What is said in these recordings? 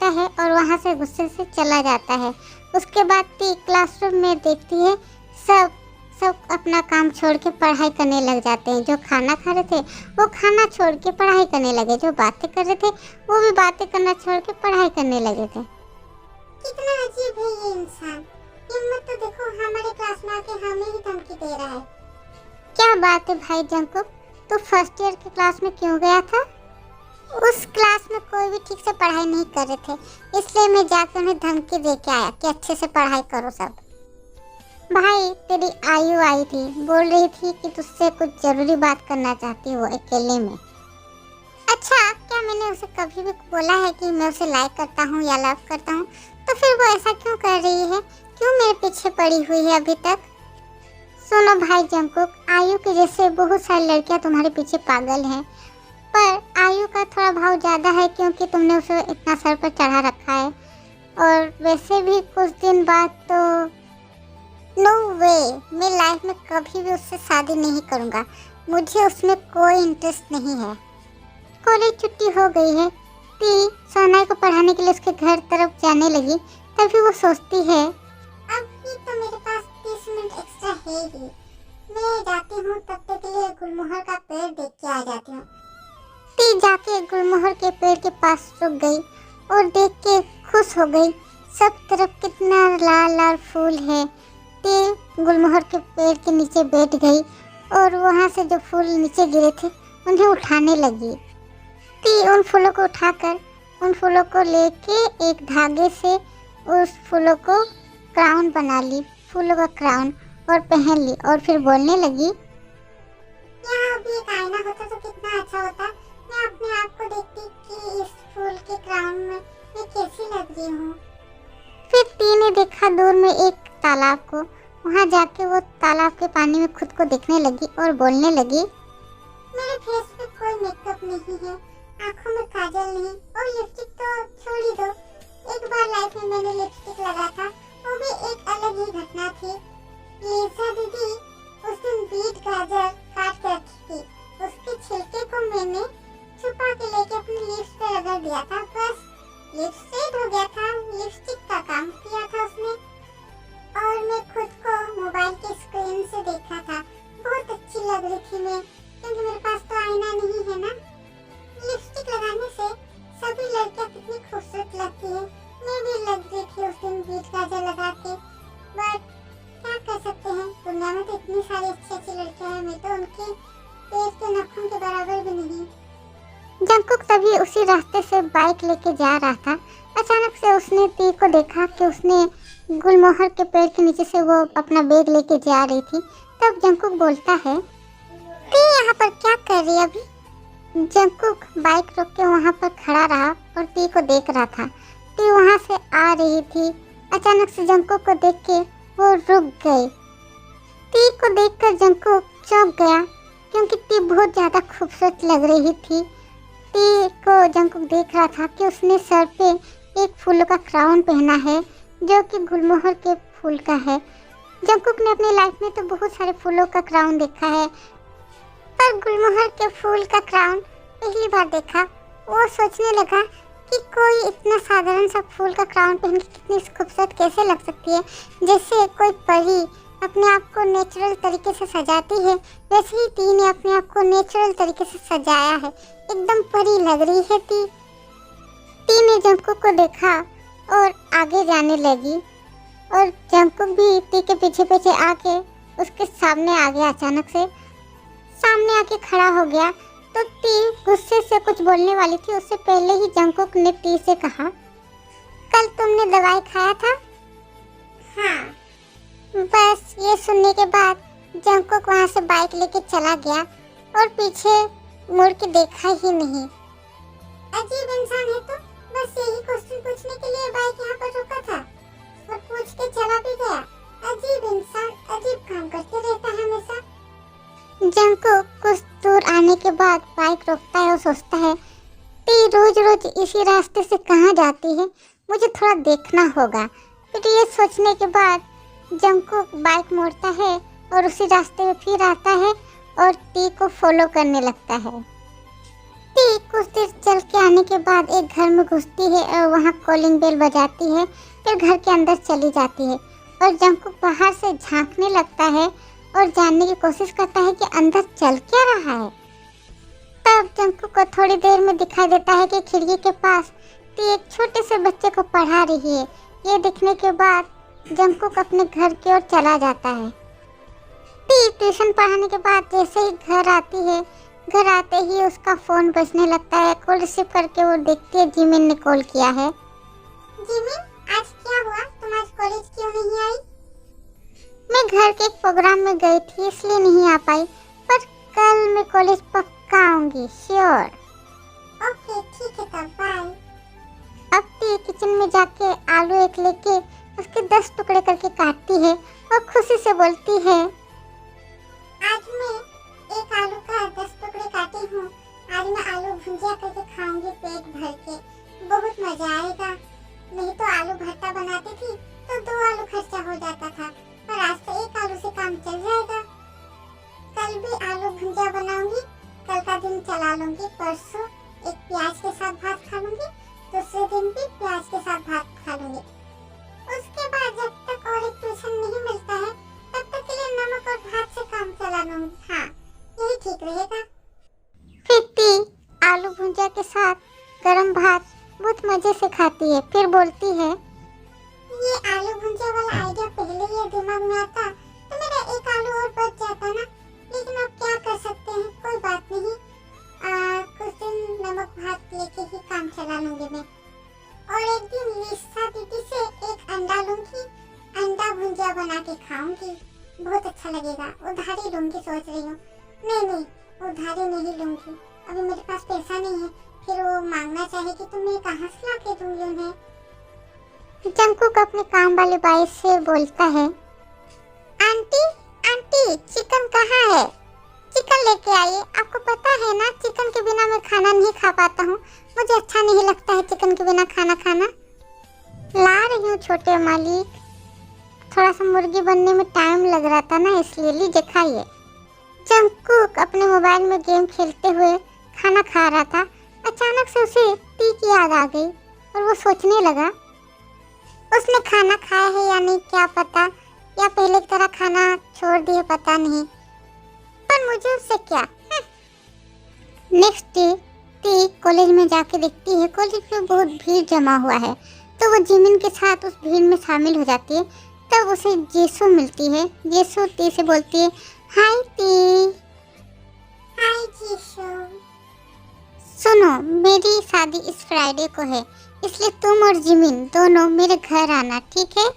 देखता है और वहाँ से गुस्से से चला जाता है। उसके बाद ती क्लासरूम में देखती है सब अपना काम छोड़ के पढ़ाई करने लग जाते हैं। जो खाना खा रहे थे वो खाना छोड़ के पढ़ाई करने लगे, जो बातें कर रहे थे वो भी बातें करना छोड़ के पढ़ाई करने लगे थे। कितना अजीब है ये इंसान। हिम्मत तो देखो, हमारे क्लास में आके हमें ही धमकी दे रहा है। क्या बात है भाई जंकुक, तो फर्स्ट ईयर की क्लास में क्यों गया था? उस क्लास में कोई भी ठीक से पढ़ाई नहीं कर रहे थे, इसलिए मैं जाकर उन्हें धमकी दे के आया कि अच्छे से पढ़ाई करो सब। भाई तेरी आयु आई थी, बोल रही थी कि तुझसे कुछ जरूरी बात करना चाहती हो अकेले में। अच्छा, क्या मैंने उसे कभी भी बोला है कि मैं उसे लाइक करता हूँ या लव करता हूँ? तो फिर वो ऐसा क्यों कर रही है? क्यों मेरे पीछे पड़ी हुई है अभी तक? सुनो भाई जंकुक, आयु के जैसे बहुत सारी लड़कियां तुम्हारे पीछे पागल हैं, पर आयु का थोड़ा भाव ज़्यादा है क्योंकि तुमने उसे इतना सर पर चढ़ा रखा है। और वैसे भी कुछ दिन बाद तो नो वे, मैं लाइफ में कभी भी उससे शादी नहीं करूँगा। मुझे उसमें कोई इंटरेस्ट नहीं है। कॉलेज छुट्टी हो गई है। ती सोनाई को पढ़ाने के लिए उसके घर तरफ जाने लगी, तभी वो सोचती है अभी तो मेरे पास 30 मिनट एक्स्ट्रा है ही। मैं जाती हूँ, तब तक के लिए गुलमोहर का पेड़ देख के आ जाती हूँ। ती जाके गुलमोहर के पेड़ के पास रुक गई और देख के खुश हो गई। सब तरफ कितना लाल लाल फूल है। ती गुलमोहर के पेड़ के नीचे बैठ गई और वहाँ से जो फूल नीचे गिरे थे उन्हें उठाने लगी। ती उन फूलों को उठाकर उन फूलों को लेके एक धागे से उस फूलों को क्राउन बना ली, फूलों का क्राउन, और पहन ली और फिर बोलने लगी, यहाँ भी एक आईना होता तो कितना अच्छा होता। मैं अपने आप को देखती कि इस फूल के क्राउन में मैं कैसी लग रही हूँ। फिर ती ने देखा दूर में एक तालाब को। वहाँ जाके वो तालाब के पानी में खुद को देखने लगी और बोलने लगी, मेरे फेस पे कोई मेकअप नहीं है, आंखों में काजल नहीं, और लिपस्टिक तो छोड़ ही दो। एक बार लाइफ में मैंने लिपस्टिक लगा था, वो भी एक अलग ही घटना थी। लीजा दीदी उस दिन बीट गाजर काट के रखी थी, उसके छिलके को मैंने छुपा के लेके अपनी लिप्स पे रगड़ दिया था। बस लिप्स सेट हो गया था, लिपस्टिक का काम किया था उसने। और मैं खुद को मोबाइल के स्क्रीन से देखा था, बहुत अच्छी लग रही थी मैं, क्योंकि मेरे पास तो आईना नहीं है ना। लिपस्टिक लगाने से सभी लड़कियां कितनी खूबसूरत लगती है। मैं भी लग रही थी उस दिन बीट गाजर लगा के। बट क्या कर सकते हैं, दुनिया में तो इतनी सारी अच्छी लड़कियां हैं, मैं तो उनके पैर के नाखून के बराबर भी नहीं। जंकुक तभी उसी रास्ते से बाइक लेके जा रहा था। अचानक से उसने ती को देखा कि उसने गुलमोहर के पेड़ के नीचे से वो अपना बैग लेके जा रही थी। तब जंकुक बोलता है, ती यहाँ पर क्या कर रही है अभी? जंकुक बाइक रोक के वहाँ पर खड़ा रहा और ती को देख रहा था। ती वहाँ से आ रही थी। अचानक से जंकुक को देख के वो रुक गई। ती को देखकर जंकुक चौंक गया क्योंकि ती बहुत ज़्यादा खूबसूरत लग रही थी। ती को जंकुक देख रहा था कि उसने सर पे एक फूलों का क्राउन पहना है जो कि गुलमोहर के फूल का है। जंकुक ने अपनी लाइफ में तो बहुत सारे फूलों का क्राउन देखा है, पर गुलमोहर के फूल का क्राउन पहली बार देखा। वो सोचने लगा कि कोई इतना साधारण सा फूल का क्राउन पहन के कितनी खूबसूरत कैसे लग सकती है। जैसे कोई परी अपने आप को नेचुरल तरीके से सजाती है, वैसे ही ती ने अपने आप को नेचुरल तरीके से सजाया है। एकदम परी लग रही है ती। ती ने जंकुक को देखा और आगे जाने लगी और जंकुक भी ती के पीछे पीछे आके उसके सामने आ गया। अचानक से सामने आके खड़ा हो गया तो ती गुस्से से कुछ बोलने वाली थी, उससे पहले ही जंकुक ने ती से कहा, कल तुमने दवाई खाया था? हाँ। बस ये सुनने के बाद जंकुक वहाँ से बाइक लेके चला गया और पीछे मुड़ के देखा ही नहीं। अजीब इंसान है, तो बस यही क्वेश्चन पूछने के लिए बाइक यहाँ पर रुका था और पूछ के चला भी गया। अजीब इंसान अजीब काम करते रहता है हमेशा। जंकुक कुछ दूर आने के बाद बाइक रोकता है और सोचता है, ती रोज रोज इसी रास्ते से कहाँ जाती है, मुझे थोड़ा देखना होगा। फिर ये सोचने के बाद जंकुक बाइक मोड़ता है और उसी रास्ते में फिर आता है और ती को फॉलो करने लगता है। ती कुछ देर चल के आने के बाद एक घर में घुसती है और वहाँ कॉलिंग बेल बजाती है। फिर घर के अंदर चली जाती है और जंगकुक बाहर से झांकने लगता है और जानने की कोशिश करता है कि अंदर चल क्या रहा है। तब जंगकुक को थोड़ी देर में दिखाई देता है कि खिड़की के पास ती एक छोटे से बच्चे को पढ़ा रही है। ये देखने के बाद जंगकुक अपने घर की ओर चला जाता है। ती ट्यूशन पढ़ाने के बाद जैसे ही घर आती है, घर आते ही उसका फोन बजने लगता है। कॉल रिसीव करके वो देखती है जिमिन ने कॉल किया है। जिमिन, आज क्या हुआ? तुम आज कॉलेज क्यों नहीं आई? मैं घर के एक प्रोग्राम में गई थी इसलिए नहीं आ पाई, पर कल मैं कॉलेज पक्का आऊंगी, श्योर। ओके ठीक है, तब बाय। अब ती किचन में जाके आलू एक लेके उसके 10 टुकड़े करके काटती है और खुशी से बोलती है, आज मैं एक आलू का 10 टुकड़े काटी हूँ। आज मैं आलू भुजिया करके खाऊंगी पेट भर के, बहुत मजा आएगा। नहीं तो आलू भरता बनाती थी तो 2 आलू खर्चा हो जाता था, पर आज तो 1 आलू से काम चल जाएगा। कल भी आलू भुजिया बनाऊंगी, कल का दिन चला लूंगी। परसों एक प्याज के साथ भात खा लूंगी, दूसरे दिन भी प्याज के साथ भात खा लूंगी। उसके बाद जब तक और एक ट्यूशन नहीं मिलता है तब तक के लिए नमक और भात से काम चला लूंगी। हाँ, यही ठीक रहेगा। फिर ती आलू भुजिया के साथ गरम भात बहुत मजे से खाती है। फिर बोलती है, ये आलू भुजिया वाला आइडिया पहले ही दिमाग में आता तो मेरा 1 आलू और बच जाता ना। लेकिन अब क्या कर सकते हैं, कोई बात नहीं। कुछ दिन नमक भात लेके ही काम चला लूंगी मैं। और एक दिन लिसा दीदी से एक अंडा लूंगी, अंडा भुजिया बना के खाऊंगी, बहुत अच्छा लगेगा। उधारी लूंगी सोच रही हूँ। नहीं, उधारी नहीं लूंगी, अभी मेरे पास पैसा नहीं है। फिर वो मांगना चाहेगी तो मैं कहाँ से ला के दूंगी उन्हें। जंगकुक अपने काम वाली बाई से बोलता है, आंटी चिकन कहाँ है? चिकन लेके आइए। आपको पता है ना चिकन के बिना मैं खाना नहीं खा पाता हूँ, मुझे अच्छा नहीं लगता है चिकन के बिना खाना खाना। ला रही हूँ छोटे मालिक, थोड़ा सा मुर्गी बनने में टाइम लग रहा था ना, इसलिए लीजिए खाइए। जंगकुक अपने मोबाइल में गेम खेलते हुए खाना खा रहा था। अचानक से उसे ती की याद आ गई और वो सोचने लगा, उसने खाना खाया है या नहीं क्या पता, या पहले की तरह खाना छोड़ दिया पता नहीं, पर मुझे उससे क्या। नेक्स्ट डे ती कॉलेज में जाके देखती है कॉलेज में बहुत भीड़ जमा हुआ है, तो वो जिमिन के साथ उस भीड़ में शामिल हो जाती है। तब उसे जेसू मिलती है। जेसू ती से बोलती है, हाय ती। हाय जीशु। सुनो, मेरी शादी इस फ्राइडे को है, इसलिए तुम और जिमिन दोनों मेरे घर आना, ठीक है?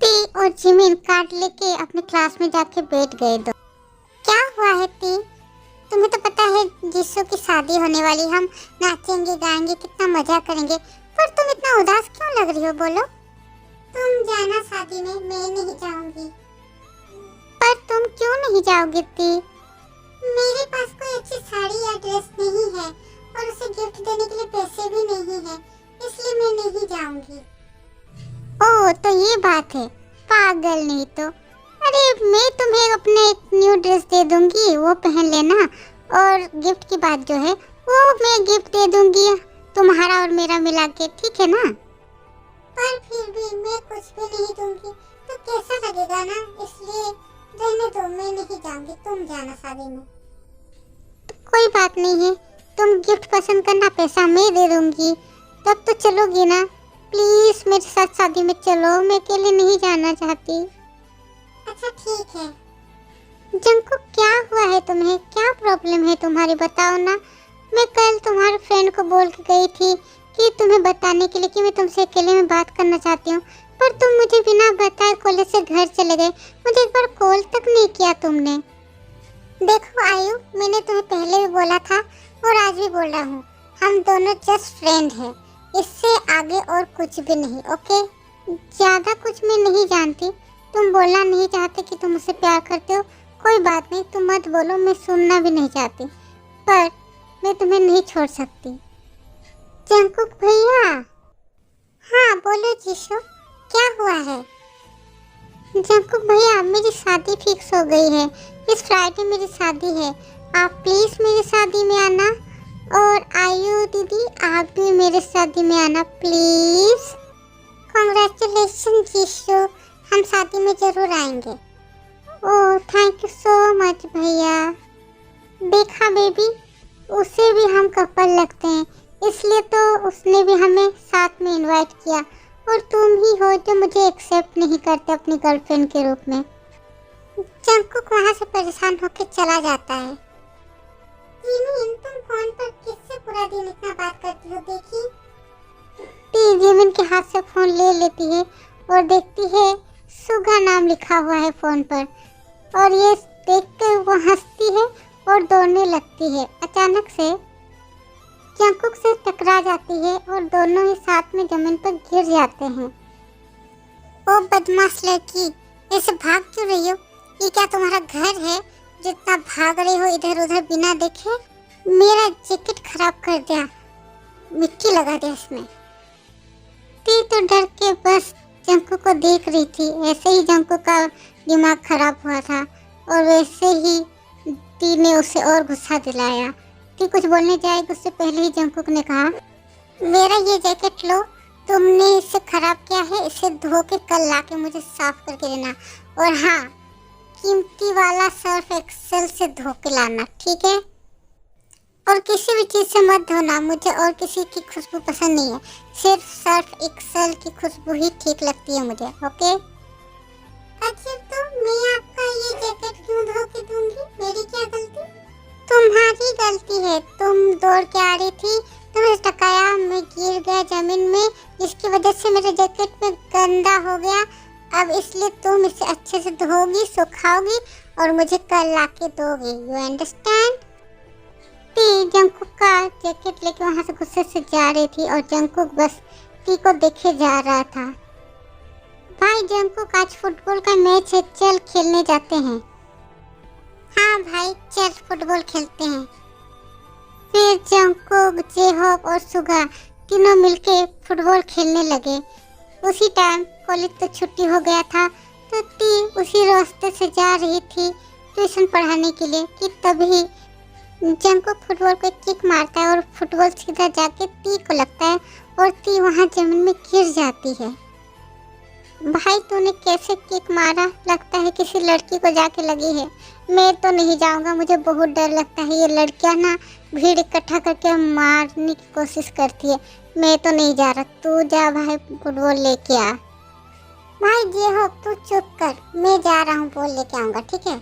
ती और जिमिन कार्ड लेके अपने क्लास में जाके बैठ गए। दो क्या हुआ है ती? तुम्हें तो पता है जिसू की शादी होने वाली, हम नाचेंगे गाएंगे कितना मजा करेंगे, पर तुम इतना उदास क्यों लग रही हो, बोलो? तुम जाना शादी में, मैं नहीं जाऊंगी। पर तुम क्यों नहीं जाओगी ती? मेरे पास कोई अच्छी साड़ी या ड्रेस नहीं है और उसे गिफ्ट देने के लिए पैसे भी नहीं है, इसलिए मैं नहीं जाऊंगी। ओह, तो ये बात है, पागल नहीं तो। अरे मैं तुम्हें अपना एक न्यू ड्रेस दे दूंगी, वो पहन लेना, और गिफ्ट की बात जो है वो मैं गिफ्ट दे दूंगी तुम्हारा और मेरा मिला के, ठीक है ना? पर फिर भी मैं कुछ भी नहीं दूंगी तो कैसा लगेगा ना, इसलिए रहने दो, मैं नहीं जाऊंगी, तुम जाना शादी में। तो कोई बात नहीं है, तुम गिफ्ट पसंद करना, पैसा मैं दे दूंगी, तब तो चलोगी ना? प्लीज मेरे साथ शादी में चलो, मैं अकेले नहीं जाना चाहती। अच्छा ठीक है। जंगकुक क्या हुआ है तुम्हें, क्या प्रॉब्लम है तुम्हारी, बताओ ना। मैं कल तुम्हारे फ्रेंड को बोल के गई थी कि तुम्हें बताने के लिए कि मैं तुमसे अकेले में बात करना चाहती हूँ, पर तुम मुझे बिना बताए कॉलेज से घर चले गए, मुझे एक बार कॉल तक नहीं किया तुमने। देखो आयु, मैंने तुम्हें पहले भी बोला था और आज भी बोल रहा हूँ, हम दोनों जस्ट फ्रेंड हैं, इससे आगे और कुछ भी नहीं, ओके? ज़्यादा कुछ मैं नहीं जानती, तुम बोलना नहीं चाहते कि तुम मुझसे प्यार करते हो, कोई बात नहीं, तुम मत बोलो, मैं सुनना भी नहीं चाहती, पर मैं तुम्हें नहीं छोड़ सकती। जंगकुक भैया। हाँ बोलो जीशु, क्या हुआ है? जंगकुक भैया, मेरी शादी फिक्स हो गई है, इस फ्राइडे मेरी शादी है, आप प्लीज़ मेरी शादी में आना, और आयु दीदी, आप भी मेरे शादी में आना प्लीज। कॉन्ग्रेचुलेशन जीशु, हम शादी में जरूर आएंगे। Oh thank you so much भैया। देखा बेबी, उसे भी हम कपल लगते हैं, इसलिए तो उसने भी हमें साथ में इनवाइट किया, और तुम ही हो जो मुझे एक्सेप्ट नहीं करते अपनी गर्लफ्रेंड के रूप में। जंगकुक वहाँ से परेशान होकर चला जाता है। जिमिन, तुम फोन पर किससे पूरा दिन इतना बात करती हो? देखी जिमिन के हाथ से फोन ले लेती है और देखती है सुगा नाम लिखा हुआ है फोन पर, और ये देखकर वो हंसती है और दौड़ने लगती है। अचानक से जंगकुक से टकरा जाती है और दोनों ही साथ में जमीन पर गिर जाते हैं। ओ बदमाश लड़की, ऐसे भाग क्यों रही हो? ये क्या तुम्हारा घर है जितना भाग रही हो इधर उधर बिना देखे? मेरा जैकेट खराब कर दिया, मिट्टी लगा दिया इसमें। ती तो डर के बस जंगकुक को देख रही थी। ऐसे ही जंगकुक का दिमाग खराब हुआ था और वैसे ही ती ने उसे और गुस्सा दिलाया। ती कुछ बोलने जाएगी उससे पहले ही जंगकुक ने कहा, मेरा ये जैकेट लो, तुमने इसे खराब किया है, इसे धो के कल लाके मुझे साफ करके देना। और हाँ, कीमती वाला सर्फ एक्सेल से धो के लाना, ठीक है? और किसी भी चीज़ से मत धोना, मुझे और किसी की खुशबू पसंद नहीं है, सिर्फ सर्फ एक्सेल की खुशबू ही ठीक लगती है मुझे, ओके? अच्छा, तो मैं आपका ये जैकेट क्यों धो के दूंगी? मेरी क्या गलती? तुम्हारी गलती है, तुम दौड़ के आ रही थी, तुम्हें टकराया, मैं गिर गया जमीन में, जिसकी वजह से मेरे जैकेट में गंदा हो गया। अब इसलिए तुम इसे अच्छे से धोगी, सुखाओगी और मुझे कल लाके दोगी, यू अंडरस्टैंड? ती जंगकुक का जैकेट लेके वहाँ से गुस्से से जा रही थी और जंगकुक बस ती को देखे जा रहा था। भाई जंगकुक, आज फुटबॉल का मैच है, चल खेलने जाते हैं। हाँ भाई, चल फुटबॉल खेलते हैं। फिर जंगकुक, जेहोप और सुगा तीनों मिलके फुटबॉल खेलने लगे। उसी टाइम कॉलेज तो छुट्टी हो गया था, तो ती उसी रास्ते से जा रही थी ट्यूशन पढ़ाने के लिए कि तभी जंगकुक फुटबॉल को किक मारता है और फुटबॉल सीधा जाके ती को लगता है और ती वहाँ जमीन में गिर जाती है। भाई तूने कैसे किक मारा? लगता है किसी लड़की को जाके लगी है। मैं तो नहीं जाऊंगा, मुझे बहुत डर लगता है, ये लड़कियां ना भीड़ इकट्ठा करके मारने की कोशिश करती है। मैं तो नहीं जा रहा, तू जा भाई, फुटबॉल लेके आ। भाई ये हो, तू चुप कर, मैं जा रहा हूँ, बॉल लेके आऊँगा, ठीक है?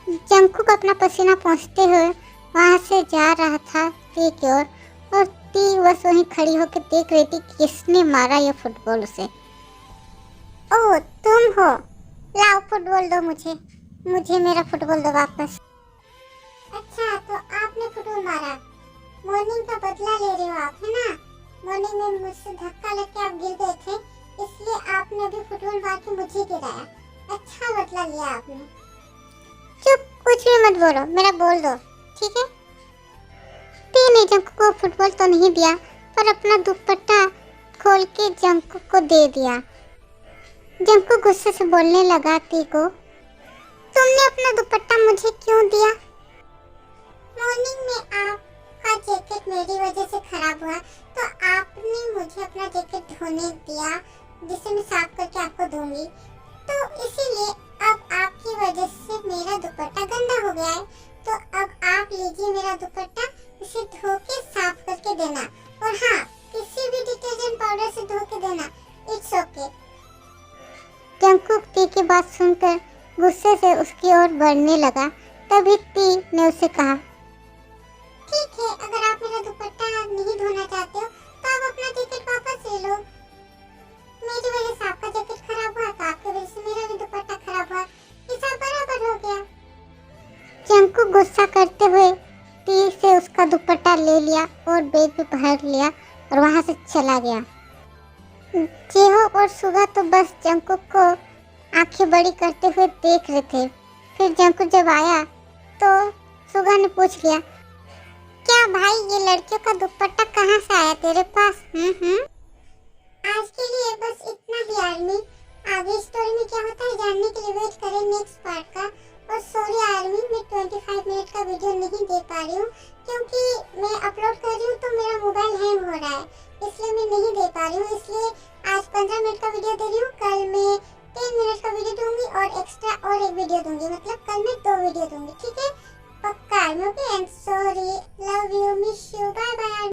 जंगकुक अपना पसीना पोंछते हुए वहाँ से जा रहा था ती की ओर, और ती बस वहीं खड़ी होकर देख रही थी किसने मारा ये फुटबॉल उसे। ओह तुम हो, लाओ फुटबॉल दो मुझे, मुझे मेरा फुटबॉल दो वापस। अच्छा, तो आपने फुटबॉल मारा, मॉर्निंग का बदला ले रहे हो आप, है ना? मॉर्निंग में मुझसे धक्का लग के आप गिर गए थे, इसलिए आपने अभी फुटबॉल मार के मुझे गिराया। अच्छा बदला लिया आपने। चुप, कुछ भी मत बोलो, मेरा बोल दो, ठीक है? ती ने जंगकुक को फुटबॉल तो नहीं दिया, पर अपना दुपट्टा खोल के जंगकुक को दे दिया। जंगकुक गुस्से से बोलने लगा ती को, तुमने अपना दुपट्टा मुझे क्यों दिया? मॉर्निंग में आपका जैकेट मेरी वजह से खराब हुआ, तो आपने मुझे अपना जैकेट धोने दिया, जिसे मैं साफ करके आपको दूंगी। तो इसीलिए अब आपकी वजह से मेरा दुपट्टा गंदा हो गया है, तो अब आप लीजिए मेरा दुपट्टा, इसे धो के साफ करके देना। और हाँ, किसी भी डिटर्जेंट पाउडर से धो के देना, इट्स ओके। जंगकुक ती की बात सुनकर गुस्से से उसकी ओर बढ़ने लगा। तभी ती ने उसे कहा, ठीक है, अगर आप मेरा दुपट्टा नहीं धोना चाहते हो तो आप अपना जैकेट वापस ले लो। मेरी वजह से आपका जैकेट खराब हुआ, तो आपकी वजह से मेरा भी दुपट्टा खराब हुआ, हिसाब बराबर हो गया। जंगकुक गुस्सा करते हुए ती से उसका दुपट्टा ले लिया और बैग में भर लिया और वहां से चला गया। जेहो और सुगा तो बस जंगकुक को आंखें बड़ी करते हुए देख रहे थे। फिर जंगकुक जब आया तो सुगा ने पूछ लिया, क्या भाई, ये लड़कियों का दुपट्टा कहाँ से आया तेरे पास? आज के लिए बस इतना ही आर्मी, आगे स्टोरी में क्या होता है जानने के लिए वेट करें नेक्स्ट पार्ट का। और सॉरी आर्मी, मैं 25 मिनट का वीडियो नहीं दे पा रही हूँ, क्योंकि मैं अपलोड है, इसलिए मैं नहीं दे पा रही हूँ। इसलिए आज 15 मिनट का वीडियो दे रही हूँ, कल मैं 10 मिनट का वीडियो दूंगी और एक्स्ट्रा और एक वीडियो दूंगी, मतलब कल मैं 2 वीडियो दूंगी, ठीक है? पक्का। Okay, I am sorry, love you, miss you, bye bye.